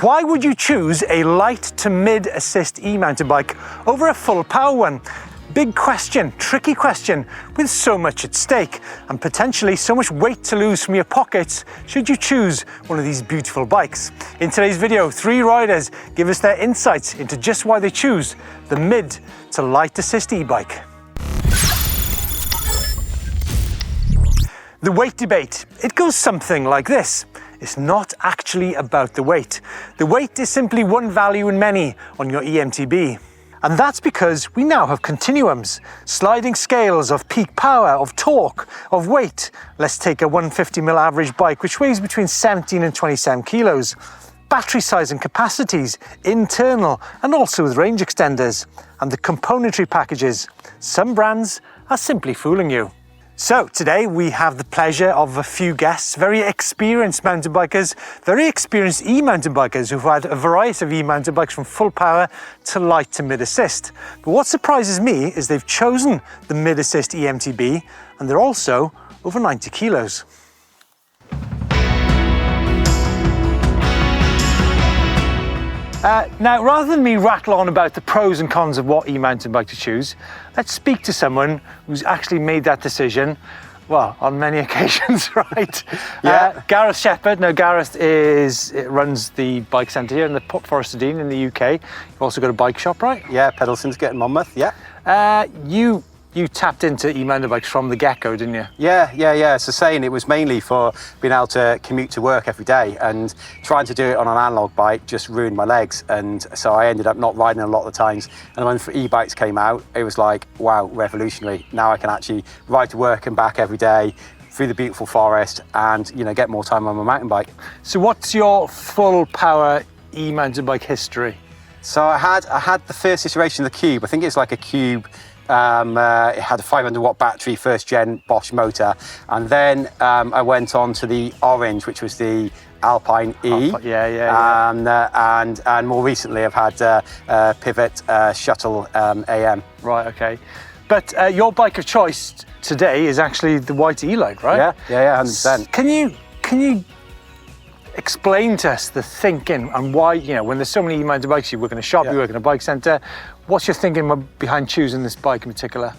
Why would you choose a light to mid assist e-mountain bike over a full power one? Big question, tricky question, with so much at stake and potentially so much weight to lose from your pockets should you choose one of these beautiful bikes. In today's video, 3 riders give us their insights into just why they choose the mid to light assist e-bike. The weight debate, it goes something like this. It's not actually about the weight. The weight is simply one value in many on your EMTB. And that's because we now have continuums, sliding scales of peak power, of torque, of weight. Let's take a 150mm average bike which weighs between 17 and 27 kilos. Battery size and capacities, internal and also with range extenders. And the componentry packages. Some brands are simply fooling you. So today we have the pleasure of a few guests, very experienced mountain bikers, very experienced e-mountain bikers who've had a variety of e-mountain bikes from full power to light to mid assist. But what surprises me is they've chosen the mid assist EMTB and they're also over 90 kilos. Now, rather than me rattle on about the pros and cons of what e-mountain bike to choose, let's speak to someone who's actually made that decision, well, on many occasions, right? Yeah. Gareth Shepherd. Now, Gareth runs the bike centre here in the Forest Dean in the UK. You've also got a bike shop, right? Yeah, Pedal Syndicate in Monmouth, yeah. You tapped into e-mountain bikes from the get-go, didn't you? Yeah. So saying it was mainly for being able to commute to work every day, and trying to do it on an analog bike just ruined my legs. And so I ended up not riding a lot of the times. And when e-bikes came out, it was like, wow, revolutionary. Now I can actually ride to work and back every day through the beautiful forest and, you know, get more time on my mountain bike. So what's your full power e-mountain bike history? So I had the first iteration of the Cube. I think it's like a Cube. It had a 500 watt battery, first gen Bosch motor, and then I went on to the Orange, which was the Alpine E. And more recently I've had Pivot Shuttle AM. Right, okay. But your bike of choice today is actually the white e-lyte, right? Yeah, 100%. Can you explain to us the thinking and why, you know, when there's so many e-mountain bikes, you work in a shop, you work in a bike centre, what's your thinking behind choosing this bike in particular?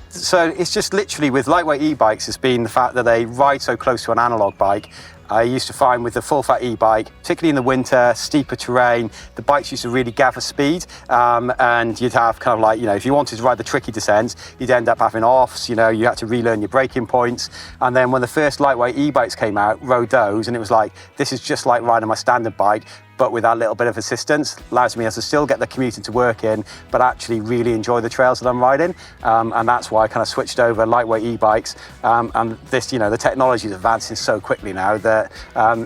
So it's just literally with lightweight e-bikes, it's been the fact that they ride so close to an analog bike. I used to find with the full fat e-bike, particularly in the winter, steeper terrain, the bikes used to really gather speed, and you'd have kind of like, you know, if you wanted to ride the tricky descents, you'd end up having offs, you know, you had to relearn your braking points. And then when the first lightweight e-bikes came out, rode those, and it was like, this is just like riding my standard bike, but with that little bit of assistance, allows me to still get the commuting to work in, but actually really enjoy the trails that I'm riding. And that's why I kind of switched over lightweight e-bikes. And this, you know, the technology is advancing so quickly now that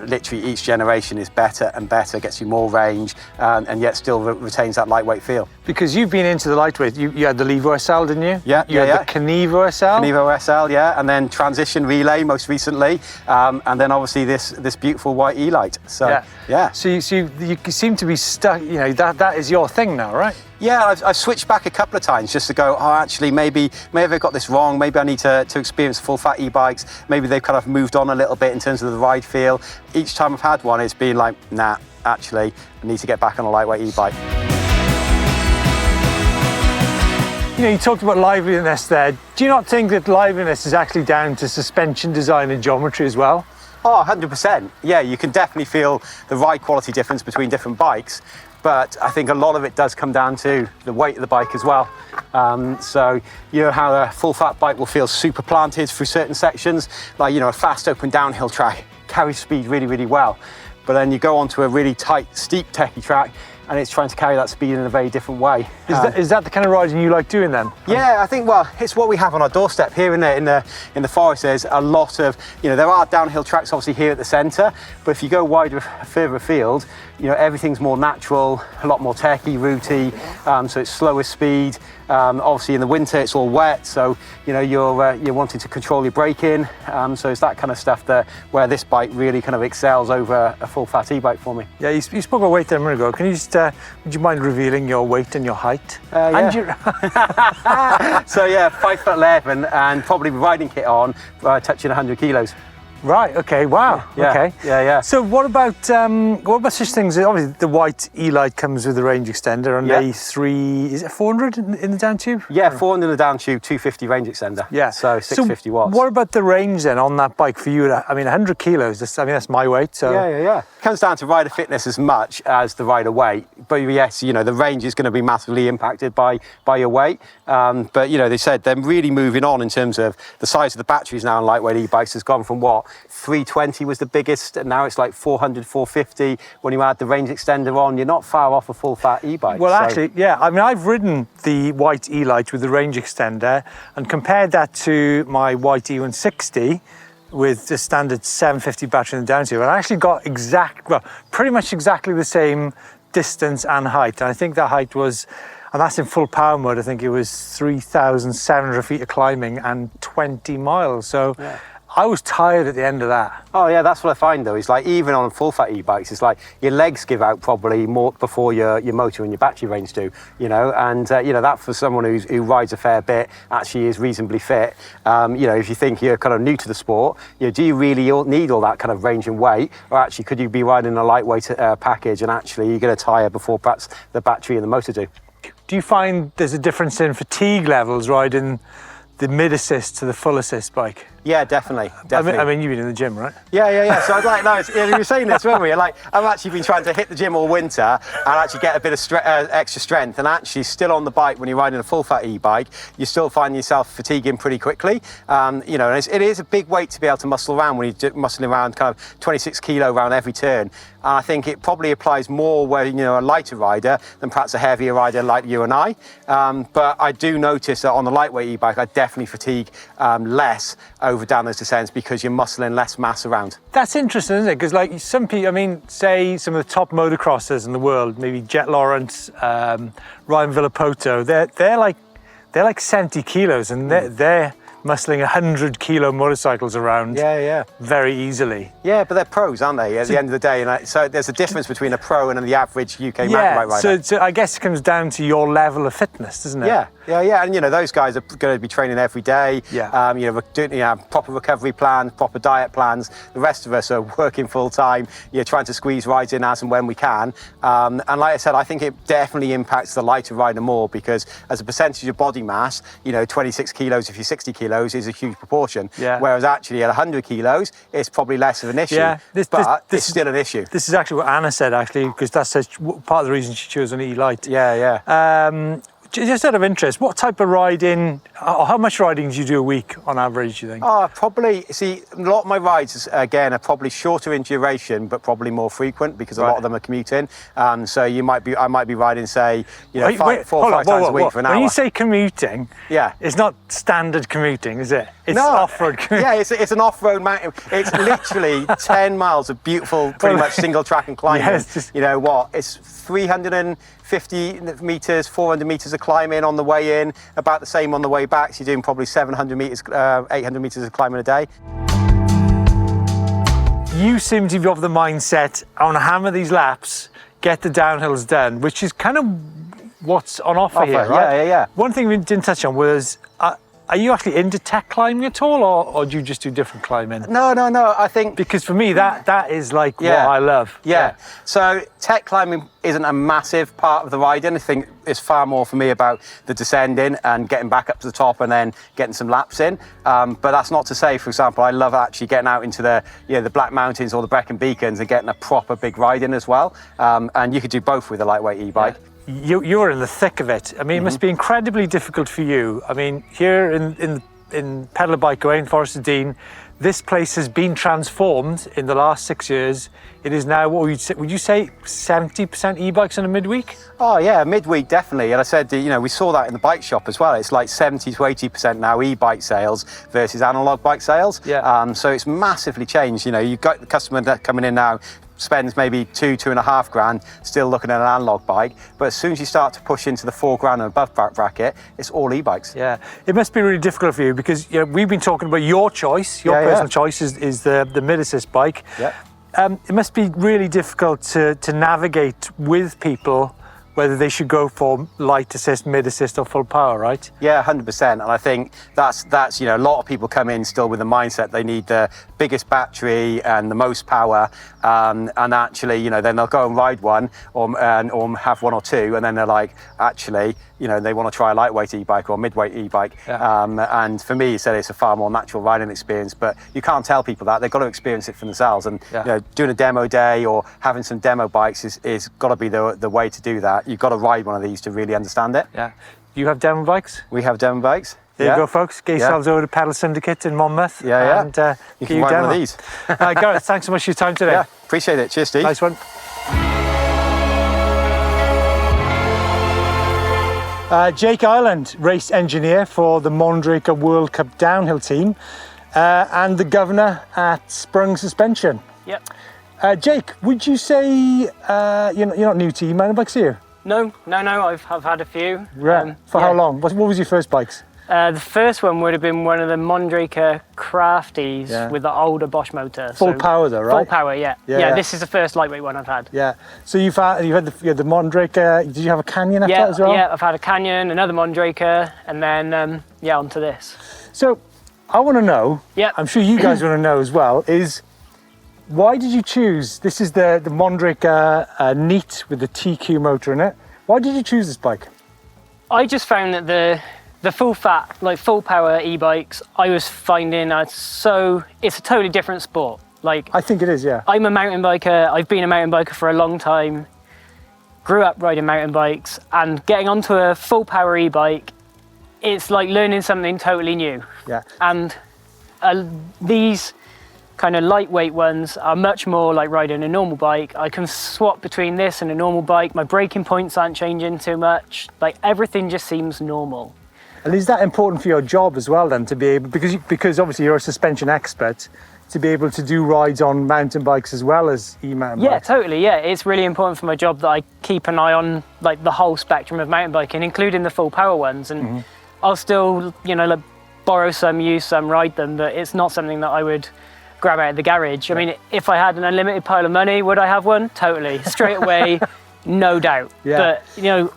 literally each generation is better and better, gets you more range, and yet still retains that lightweight feel. Because you've been into the lightweight, you had the Levo SL, didn't you? Yeah, You had the Kenevo SL? Kenevo SL, yeah, and then Transition Relay most recently, and then obviously this beautiful white e-lyte. So, yeah. So you seem to be stuck, you know, that is your thing now, right? Yeah, I've switched back a couple of times just to go, oh, actually, maybe I got this wrong. Maybe I need to experience full fat e-bikes. Maybe they've kind of moved on a little bit in terms of the ride feel. Each time I've had one, it's been like, nah, actually, I need to get back on a lightweight e-bike. You know, you talked about liveliness there. Do you not think that liveliness is actually down to suspension design and geometry as well? Oh, 100%. Yeah, you can definitely feel the ride quality difference between different bikes, but I think a lot of it does come down to the weight of the bike as well. So, you know how a full fat bike will feel super planted through certain sections, like, you know, a fast open downhill track carries speed really, really well. But then you go onto a really tight, steep, techie track, and it's trying to carry that speed in a very different way. Is that the kind of riding you like doing then? Yeah, I think, well, it's what we have on our doorstep here in the forest. There's a lot of, you know, there are downhill tracks obviously here at the centre, but if you go wider, further afield, you know, everything's more natural, a lot more techie, rooty, so it's slower speed. Obviously in the winter it's all wet, so you know you're wanting to control your braking. So it's that kind of stuff where this bike really kind of excels over a full fat e-bike for me. Yeah, you spoke about weight there a minute ago. Can you just would you mind revealing your weight and your height? Yeah. And your... So yeah, 5'11" and probably with riding kit on, touching 100 kilos. Right. Okay. Wow. Yeah, Okay. yeah. So what about such things? Obviously, the white e-lyte comes with the range extender and A3. Is it 400 in the down tube? Yeah, 400 in the down tube, 250 range extender. Yeah. So 650 watts. What about the range then on that bike for you? I mean, 100 kilos. That's my weight. So Yeah. It comes down to rider fitness as much as the rider weight. But yes, you know, the range is going to be massively impacted by your weight. But you know, they said they're really moving on in terms of the size of the batteries now on lightweight e-bikes has gone from what 320 was the biggest, and now it's like 400, 450. When you add the range extender on, you're not far off a full fat e-bike. Well, actually, yeah. I mean, I've ridden the white e-lyte with the range extender and compared that to my white E160 with the standard 750 battery in the down tube. And I actually got pretty much exactly the same distance and height. And I think that height was, and that's in full power mode, I think it was 3,700 feet of climbing and 20 miles. So I was tired at the end of that. Oh yeah, that's what I find though. It's like even on full fat e-bikes, it's like your legs give out probably more before your motor and your battery range do. You know, and you know that for someone who rides a fair bit, actually is reasonably fit. You know, if you think you're kind of new to the sport, you know, do you really need all that kind of range and weight, or actually could you be riding a lightweight package and actually you're going to tire before perhaps the battery and the motor do? Do you find there's a difference in fatigue levels riding the mid assist to the full assist bike? Yeah, definitely. I mean, you've been in the gym, right? Yeah. So I'd like, we were saying this, weren't we? Like, I've actually been trying to hit the gym all winter and actually get a bit of extra strength, and actually still on the bike when you're riding a full fat e-bike, you still find yourself fatiguing pretty quickly. You know, and it is a big weight to be able to muscle around when you're muscling around kind of 26 kilo around every turn. And I think it probably applies more where, you know, a lighter rider than perhaps a heavier rider like you and I. But I do notice that on the lightweight e-bike, I definitely fatigue less over down those descents because you're muscling less mass around. That's interesting, isn't it? Because like some people, I mean, say some of the top motocrossers in the world, maybe Jet Lawrence, Ryan Villapoto, they're like 70 kilos and they're muscling 100 kilo motorcycles around very easily. Yeah, but they're pros, aren't they, at the end of the day? And so there's a difference between a pro and the average UK mountain bike rider. So I guess it comes down to your level of fitness, doesn't it? Yeah. And you know, those guys are going to be training every day. You know, doing proper recovery plans, proper diet plans. The rest of us are working full time, trying to squeeze rides in as and when we can. And like I said, I think it definitely impacts the lighter rider more because as a percentage of body mass, you know, 26 kilos if you're 60 kilos is a huge proportion. Whereas actually at 100 kilos, it's probably less of an issue. But it's still an issue. This is actually what Anna said, actually, because that's part of the reason she chose an e-lyte. Just out of interest, what type of riding, or how much riding do you do a week on average, do you think? Probably, see, a lot of my rides, again, are probably shorter in duration, but probably more frequent because a lot of them are commuting. So I might be riding, say, you know, 4 or 5 times a week for an hour. When you say commuting, it's not standard commuting, is it? It's off-road commuting. Yeah, it's an off-road mountain. It's literally 10 miles of beautiful, pretty much single track and climbing. You know what? It's 350 meters, 400 meters of climbing on the way in, about the same on the way back. So you're doing probably 700 meters, 800 meters of climbing a day. You seem to be of the mindset, I want to hammer these laps, get the downhills done, which is kind of what's on offer here, right? Yeah. One thing we didn't touch on was, are you actually into tech climbing at all, or do you just do different climbing? No, I think... Because for me, that is like what I love. Yeah. So tech climbing isn't a massive part of the riding. I think it's far more for me about the descending and getting back up to the top and then getting some laps in. But that's not to say, for example, I love actually getting out into the Black Mountains or the Brecon Beacons and getting a proper big ride in as well. And you could do both with a lightweight e-bike. You're in the thick of it. I mean, it must be incredibly difficult for you. I mean, here in Pedalabikeaway in Forest of Dean, this place has been transformed in the last 6 years. It is now, what would you say 70% e-bikes in a midweek? Oh yeah, midweek definitely. And I said, you know, we saw that in the bike shop as well. It's like 70 to 80% now e-bike sales versus analog bike sales. So it's massively changed. You know, you've got the customer coming in now, spends maybe 2.5 grand still looking at an analog bike, but as soon as you start to push into the 4 grand and above bracket, it's all e-bikes. Yeah, it must be really difficult for you because we've been talking about your choice, your personal choice is the mid-assist bike. It must be really difficult to navigate with people whether they should go for light assist, mid assist, or full power, right? Yeah, 100%. And I think that's a lot of people come in still with the mindset they need the biggest battery and the most power, and actually, then they'll go and ride one or have one or two, and then they're like, actually, they want to try a lightweight e-bike or a midweight e-bike. Yeah. And for me, he said it's a far more natural riding experience, but you can't tell people that. They've got to experience it for themselves. And doing a demo day or having some demo bikes is got to be the way to do that. You've got to ride one of these to really understand it. Yeah. You have demo bikes? We have demo bikes. There you go, folks. Get yourselves over to Pedal Syndicate in Monmouth. And you can ride one of these. Gareth, thanks so much for your time today. Yeah, appreciate it. Cheers, Steve. Nice one. Jake Ireland, race engineer for the Mondraker World Cup downhill team, and the governor at Sprung Suspension. Yep. Jake, would you say you're not new to e-mountain bikes, are you? No. I've had a few. Right. For how long? What was your first bikes? The first one would have been one of the Mondraker Crafties with the older Bosch motor. Full power though, right? Full power, yeah. Yeah, this is the first lightweight one I've had. Yeah. So you had the Mondraker. Did you have a Canyon after that as well? Yeah, I've had a Canyon, another Mondraker, and then onto this. So I want to know. Yeah. I'm sure you guys want to know as well. Is why did you choose? This is the Mondraker Neat with the TQ motor in it. Why did you choose this bike? I just found that the full fat, full power e-bikes, I was finding it's a totally different sport. I think it is, yeah. I'm a mountain biker. I've been a mountain biker for a long time. Grew up riding mountain bikes, and getting onto a full power e-bike, it's like learning something totally new. Yeah. And these kind of lightweight ones are much more like riding a normal bike. I can swap between this and a normal bike. My braking points aren't changing too much. Everything just seems normal. And is that important for your job as well then, to be able, because obviously you're a suspension expert, to be able to do rides on mountain bikes as well as e-mountain bikes? Yeah, totally, yeah. It's really important for my job that I keep an eye on the whole spectrum of mountain biking, including the full power ones. And I'll still, borrow some, use some, ride them, but it's not something that I would grab out of the garage. I mean, if I had an unlimited pile of money, would I have one? Totally, straight away, no doubt. Yeah. But,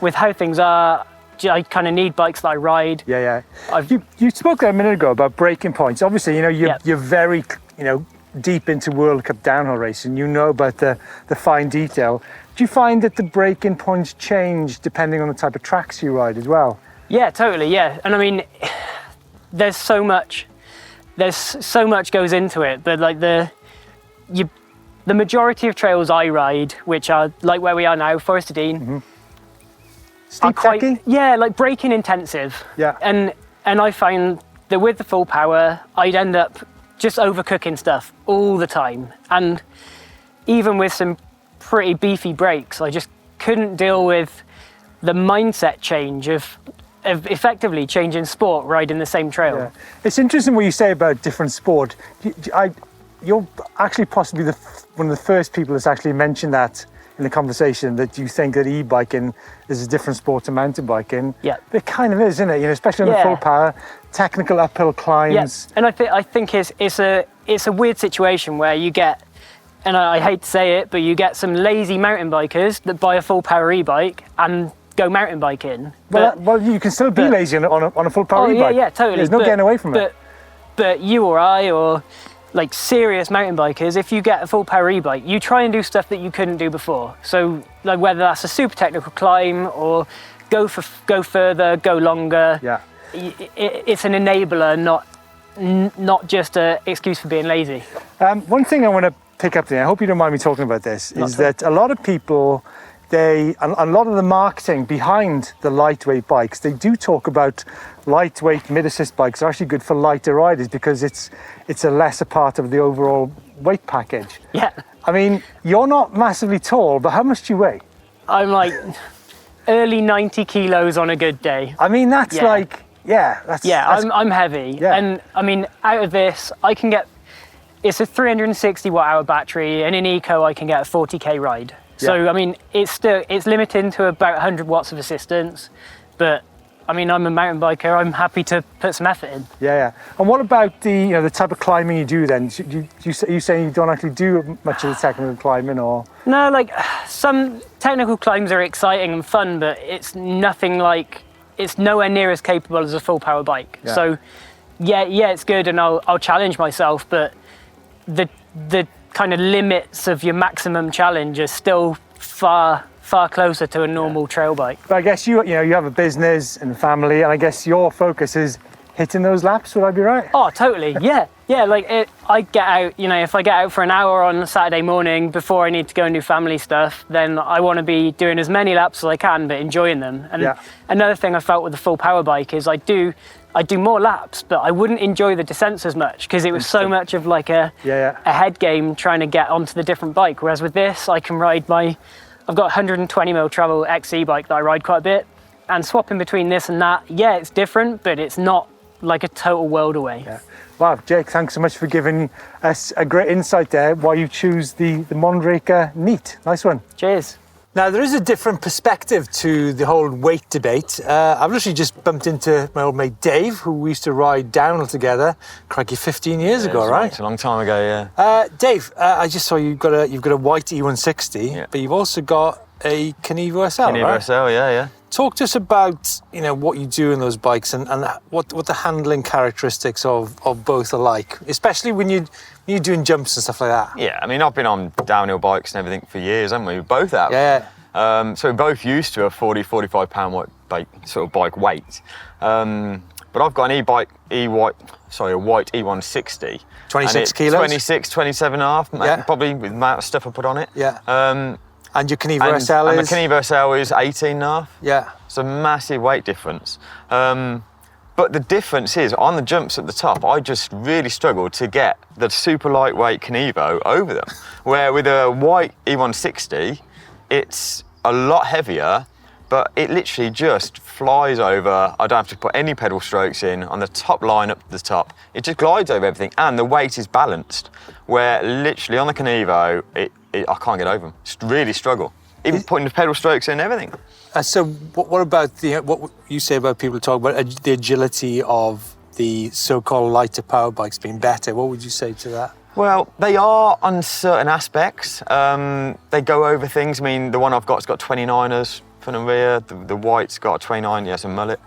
with how things are, I kind of need bikes that I ride. Yeah. You spoke a minute ago about braking points. Obviously, you're very, deep into World Cup downhill racing. You know about the fine detail. Do you find that the braking points change depending on the type of tracks you ride as well? Yeah, totally, yeah. And I mean, there's so much goes into it, but the majority of trails I ride, which are like where we are now, Forest of Dean, steep techy? Yeah, braking intensive. Yeah. And I find that with the full power, I'd end up just overcooking stuff all the time. And even with some pretty beefy brakes, I just couldn't deal with the mindset change of effectively changing sport riding the same trail. Yeah. It's interesting what you say about different sport. You're actually possibly one of the first people that's actually mentioned that in the conversation, that you think that e-biking is a different sport to mountain biking. Yeah. It kind of is, isn't it? Especially on the full power, technical uphill climbs. Yeah. And I think it's a weird situation where you get, and I hate to say it, but you get some lazy mountain bikers that buy a full power e-bike and go mountain biking. Well, you can still be lazy on a full power e-bike. Yeah, totally. There's no getting away from it. But you or I, or serious mountain bikers, if you get a full power e-bike, you try and do stuff that you couldn't do before. So whether that's a super technical climb or go further, go longer. Yeah. It's an enabler, not just an excuse for being lazy. One thing I want to pick up there, I hope you don't mind me talking about this, is that a lot of people, a lot of the marketing behind the lightweight bikes, they do talk about lightweight mid-assist bikes are actually good for lighter riders because it's a lesser part of the overall weight package. Yeah. I mean, you're not massively tall, but how much do you weigh? I'm early 90 kilos on a good day. I mean, that's I'm heavy. Yeah. And I mean, out of this, I can get, it's a 360 watt hour battery, and in eco I can get a 40k ride. So I mean, it's limited to about 100 watts of assistance, but I mean, I'm a mountain biker. I'm happy to put some effort in. Yeah. And what about the type of climbing you do then? Are you saying you don't actually do much of the technical climbing, or? No, like some technical climbs are exciting and fun, but it's nothing like, it's nowhere near as capable as a full power bike. Yeah. So yeah, it's good, and I'll challenge myself, but the kind of limits of your maximum challenge are still far closer to a normal trail bike. But I guess you have a business and family, and I guess your focus is hitting those laps. Would I be right? Oh, totally. Yeah. Like I get out. If I get out for an hour on a Saturday morning before I need to go and do family stuff, then I want to be doing as many laps as I can, but enjoying them. And another thing I felt with the full power bike is I do more laps, but I wouldn't enjoy the descents as much because it was so much of like a head game trying to get onto the different bike. Whereas with this, I can ride I've got 120mm travel XC bike that I ride quite a bit, and swapping between this and that, it's different, but it's not like a total world away. Yeah. Wow, Jake, thanks so much for giving us a great insight there why you choose the Mondraker Neat. Nice one. Cheers. Now, there is a different perspective to the whole weight debate. I've literally just bumped into my old mate Dave, who we used to ride downhill together, crikey, 15 years ago, right? It's a long time ago, yeah. Dave, I just saw you've got a white E160, but you've also got a Kenevo SL, Kenevo right? SL, yeah. Talk to us about what you do in those bikes and what the handling characteristics of both are like, especially when you're doing jumps and stuff like that. Yeah, I mean, I've been on downhill bikes and everything for years, haven't we? We both have. Yeah. So we're both used to a 45 pound bike weight. But I've got an white E160. 26 kilos? 26, 27 and a half, probably with the amount of stuff I put on it. Yeah. And your Kenevo SL and is? the Kenevo SL is 18 and a half. Yeah. It's a massive weight difference. But the difference is, on the jumps at the top, I just really struggled to get the super lightweight Kenevo over them. Where with a white E160, it's a lot heavier, but it literally just flies over. I don't have to put any pedal strokes in on the top line up to the top. It just glides over everything, and the weight is balanced. Where literally on the Kenevo, I can't get over them. Just really struggle. Even putting the pedal strokes in and everything. So what about what you say about people talk about the agility of the so-called lighter power bikes being better? What would you say to that? Well, they are on certain aspects. They go over things. I mean, the one I've got's got 29ers front and rear. The white's got a 29, yes, a mullet.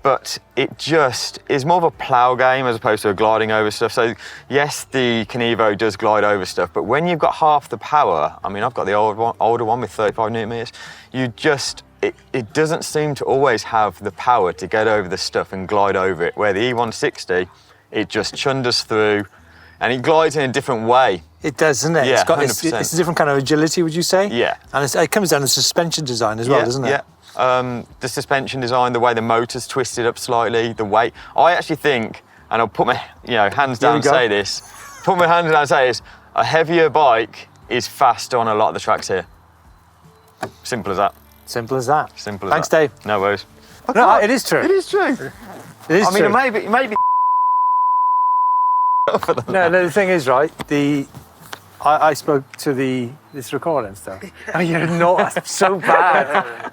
But it just is more of a plough game as opposed to a gliding over stuff. So yes, the Kenevo does glide over stuff, but when you've got half the power, I mean, I've got the older one with 35 Newton meters, it doesn't seem to always have the power to get over the stuff and glide over it, where the E160, it just chunders through and it glides in a different way. It does, doesn't it? Yeah, it's a different kind of agility, would you say? Yeah. And it comes down to suspension design as well, doesn't it? Yeah. The suspension design, the way the motor's twisted up slightly, the weight. I actually think, and I'll put my hands down and say this, a heavier bike is faster on a lot of the tracks here. Simple as that. Simple as that. Simple as Thanks, that. Dave. No worries. No, it is true. It is true. It is true. I mean, maybe. No, the thing is, right, I spoke to this recording stuff. Oh, you're not so bad.